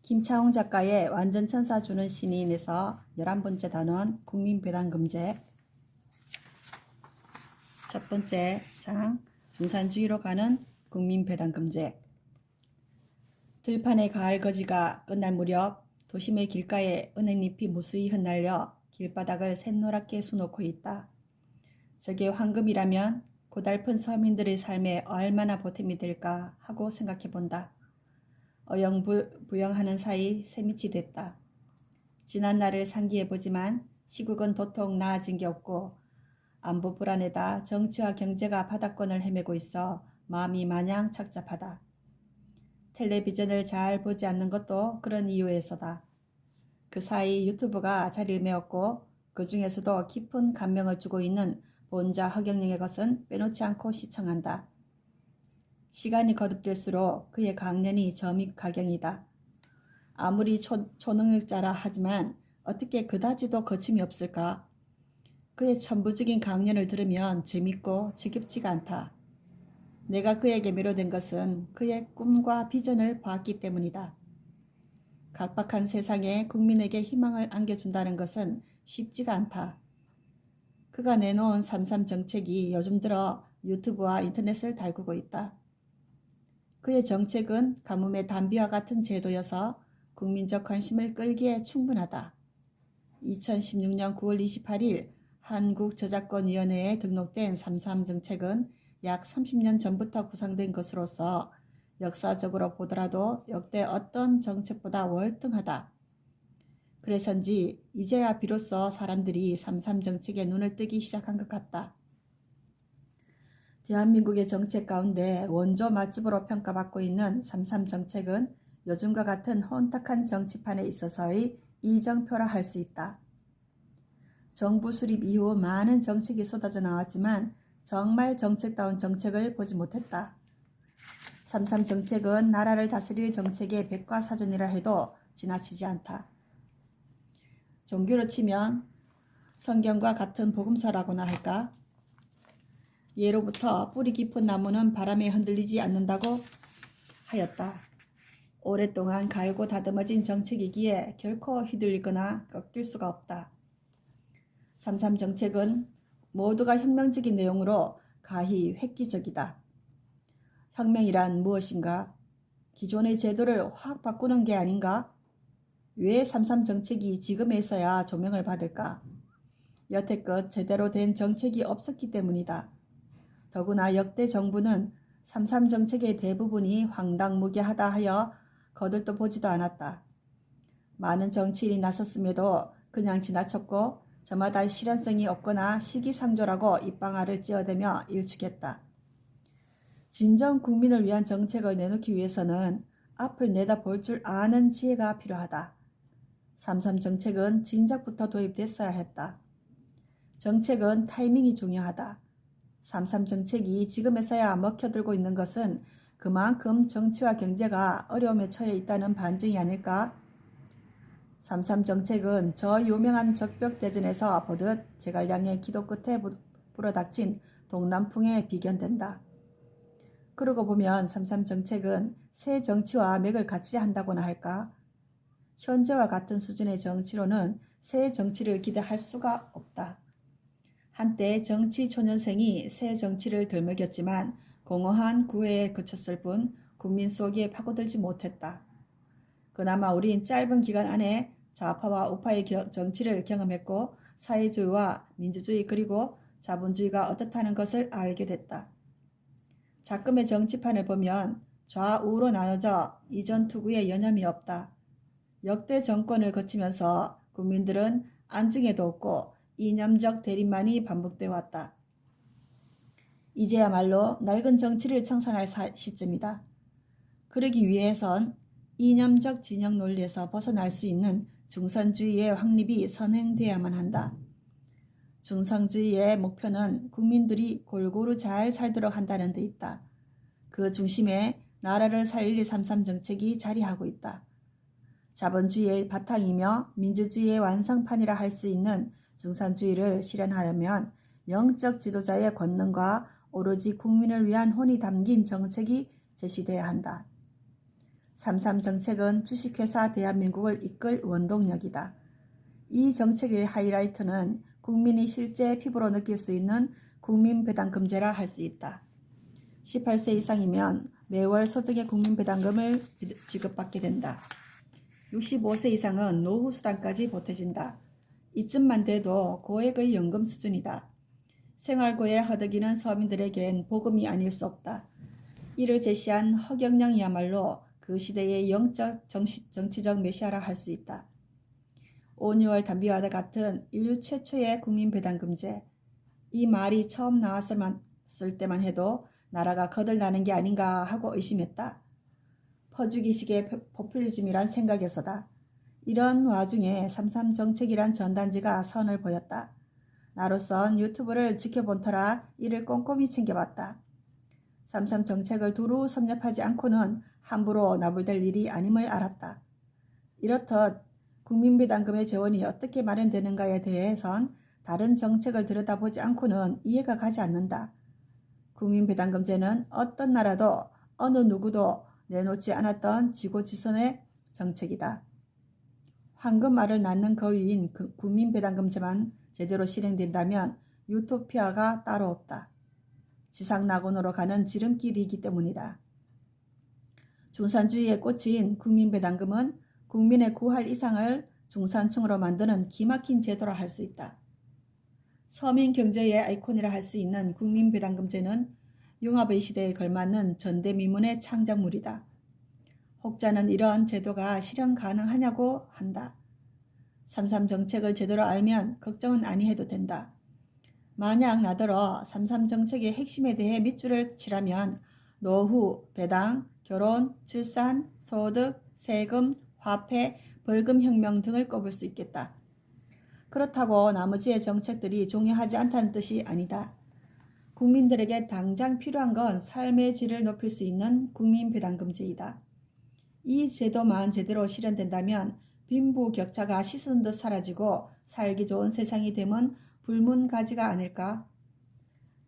김차홍 작가의 완전천사 주는 신인에서 11번째 단원 국민배당금제. 첫 번째 장 중산주의로 가는 국민배당금제. 들판의 가을 거지가 끝날 무렵 도심의 길가에 은행잎이 무수히 흩날려 길바닥을 샛노랗게 수놓고 있다. 저게 황금이라면 고달픈 서민들의 삶에 얼마나 보탬이 될까 하고 생각해 본다. 어영부영하는 사이 새밑이 됐다. 지난 날을 상기해 보지만 시국은 도통 나아진 게 없고 안보 불안에다 정치와 경제가 바닥권을 헤매고 있어 마음이 마냥 착잡하다. 텔레비전을 잘 보지 않는 것도 그런 이유에서다. 그 사이 유튜브가 자리를 메웠고 그 중에서도 깊은 감명을 주고 있는 본자 허경영의 것은 빼놓지 않고 시청한다. 시간이 거듭될수록 그의 강연이 점입가경이다. 아무리 초능력자라 하지만 어떻게 그다지도 거침이 없을까? 그의 천부적인 강연을 들으면 재밌고 지겹지가 않다. 내가 그에게 매료된 것은 그의 꿈과 비전을 봤기 때문이다. 각박한 세상에 국민에게 희망을 안겨준다는 것은 쉽지가 않다. 그가 내놓은 3.3 정책이 요즘 들어 유튜브와 인터넷을 달구고 있다. 그의 정책은 가뭄의 단비와 같은 제도여서 국민적 관심을 끌기에 충분하다. 2016년 9월 28일 한국저작권위원회에 등록된 3.3 정책은 약 30년 전부터 구상된 것으로서 역사적으로 보더라도 역대 어떤 정책보다 월등하다. 그래서인지 이제야 비로소 사람들이 3.3 정책에 눈을 뜨기 시작한 것 같다. 대한민국의 정책 가운데 원조 맛집으로 평가받고 있는 3.3 정책은 요즘과 같은 혼탁한 정치판에 있어서의 이정표라 할 수 있다. 정부 수립 이후 많은 정책이 쏟아져 나왔지만 정말 정책다운 정책을 보지 못했다. 3.3 정책은 나라를 다스릴 정책의 백과사전이라 해도 지나치지 않다. 종교로 치면 성경과 같은 복음서라고나 할까? 예로부터 뿌리 깊은 나무는 바람에 흔들리지 않는다고 하였다. 오랫동안 갈고 다듬어진 정책이기에 결코 휘둘리거나 꺾일 수가 없다. 3.3 정책은 모두가 혁명적인 내용으로 가히 획기적이다. 혁명이란 무엇인가? 기존의 제도를 확 바꾸는 게 아닌가? 왜 3.3 정책이 지금에서야 조명을 받을까? 여태껏 제대로 된 정책이 없었기 때문이다. 더구나 역대 정부는 3.3 정책의 대부분이 황당무계하다 하여 거들떠 보지도 않았다. 많은 정치인이 나섰음에도 그냥 지나쳤고 저마다 실현성이 없거나 시기상조라고 입방아를 찧어대며 일축했다. 진정 국민을 위한 정책을 내놓기 위해서는 앞을 내다볼 줄 아는 지혜가 필요하다. 3.3 정책은 진작부터 도입됐어야 했다. 정책은 타이밍이 중요하다. 3.3 정책이 지금에서야 먹혀들고 있는 것은 그만큼 정치와 경제가 어려움에 처해 있다는 반증이 아닐까? 3.3 정책은 저 유명한 적벽대전에서 보듯 제갈량의 기도 끝에 불어닥친 동남풍에 비견된다. 그러고 보면 3.3 정책은 새 정치와 맥을 같이 한다고나 할까? 현재와 같은 수준의 정치로는 새 정치를 기대할 수가 없다. 한때 정치 초년생이 새 정치를 들먹였지만 공허한 구애에 그쳤을 뿐 국민 속에 파고들지 못했다. 그나마 우린 짧은 기간 안에 좌파와 우파의 정치를 경험했고 사회주의와 민주주의 그리고 자본주의가 어떻다는 것을 알게 됐다. 작금의 정치판을 보면 좌우로 나눠져 이전 투구에 여념이 없다. 역대 정권을 거치면서 국민들은 안중에도 없고 이념적 대립만이 반복되어 왔다. 이제야말로 낡은 정치를 청산할 시점이다. 그러기 위해선 이념적 진영 논리에서 벗어날 수 있는 중선주의의 확립이 선행돼야만 한다. 중성주의의 목표는 국민들이 골고루 잘 살도록 한다는 데 있다. 그 중심에 나라를 살릴 3.3 정책이 자리하고 있다. 자본주의의 바탕이며 민주주의의 완성판이라 할 수 있는 중산주의를 실현하려면 영적 지도자의 권능과 오로지 국민을 위한 혼이 담긴 정책이 제시돼야 한다. 삼삼 정책은 주식회사 대한민국을 이끌 원동력이다. 이 정책의 하이라이트는 국민이 실제 피부로 느낄 수 있는 국민배당금제라 할 수 있다. 18세 이상이면 매월 소정의 국민배당금을 지급받게 된다. 65세 이상은 노후수당까지 보태진다. 이쯤만 돼도 고액의 연금 수준이다. 생활고의 허덕이는 서민들에겐 복음이 아닐 수 없다. 이를 제시한 허경영이야말로 그 시대의 영적 정치적 메시아라 할 수 있다. 온유월 담비와 같은 인류 최초의 국민배당금제. 이 말이 처음 나왔을 때만 해도 나라가 거들나는 게 아닌가 하고 의심했다. 퍼주기식의 포퓰리즘이란 생각에서다. 이런 와중에 삼삼 정책이란 전단지가 선을 보였다. 나로선 유튜브를 지켜본 터라 이를 꼼꼼히 챙겨봤다. 삼삼 정책을 두루 섭렵하지 않고는 함부로 나불댈 일이 아님을 알았다. 이렇듯 국민배당금의 재원이 어떻게 마련되는가에 대해선 다른 정책을 들여다보지 않고는 이해가 가지 않는다. 국민배당금제는 어떤 나라도 어느 누구도 내놓지 않았던 지고지선의 정책이다. 황금알을 낳는 거위인 국민배당금제만 제대로 실행된다면 유토피아가 따로 없다. 지상낙원으로 가는 지름길이기 때문이다. 중산주의의 꽃인 국민배당금은 국민의 9할 이상을 중산층으로 만드는 기막힌 제도라 할 수 있다. 서민 경제의 아이콘이라 할 수 있는 국민배당금제는 융합의 시대에 걸맞는 전대미문의 창작물이다. 혹자는 이러한 제도가 실현 가능하냐고 한다. 삼삼 정책을 제대로 알면 걱정은 아니해도 된다. 만약 나더러 삼삼 정책의 핵심에 대해 밑줄을 치라면 노후, 배당, 결혼, 출산, 소득, 세금, 화폐, 벌금혁명 등을 꼽을 수 있겠다. 그렇다고 나머지의 정책들이 중요하지 않다는 뜻이 아니다. 국민들에게 당장 필요한 건 삶의 질을 높일 수 있는 국민배당금제이다. 이 제도만 제대로 실현된다면 빈부격차가 씻은 듯 사라지고 살기 좋은 세상이 되면 불문가지가 아닐까?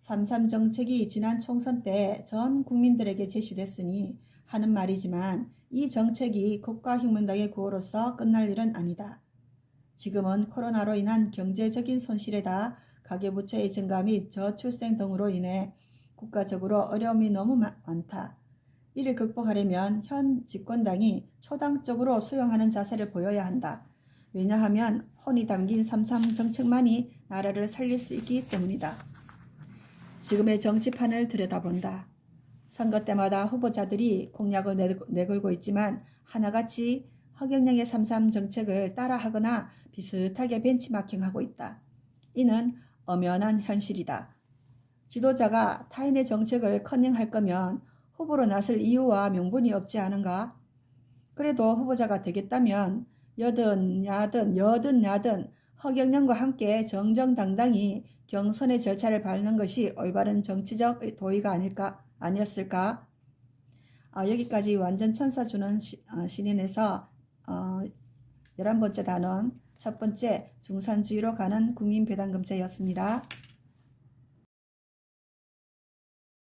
삼삼 정책이 지난 총선 때 전 국민들에게 제시됐으니 하는 말이지만 이 정책이 국가혁명당의 구호로서 끝날 일은 아니다. 지금은 코로나로 인한 경제적인 손실에다 가계부채의 증가 및 저출생 등으로 인해 국가적으로 어려움이 너무 많다. 이를 극복하려면 현 집권당이 초당적으로 수용하는 자세를 보여야 한다. 왜냐하면 혼이 담긴 삼삼 정책만이 나라를 살릴 수 있기 때문이다. 지금의 정치판을 들여다본다. 선거 때마다 후보자들이 공약을 내걸고 있지만 하나같이 허경영의 삼삼 정책을 따라하거나 비슷하게 벤치마킹하고 있다. 이는 엄연한 현실이다. 지도자가 타인의 정책을 컨닝할 거면 후보로 나설 이유와 명분이 없지 않은가? 그래도 후보자가 되겠다면 여든 야든 허경영과 함께 정정당당히 경선의 절차를 밟는 것이 올바른 정치적 도의가 아니었을까? 여기까지 완전 천사 주는 신인에서 11번째 단원 첫 번째 중산주의로 가는 국민배당금제였습니다.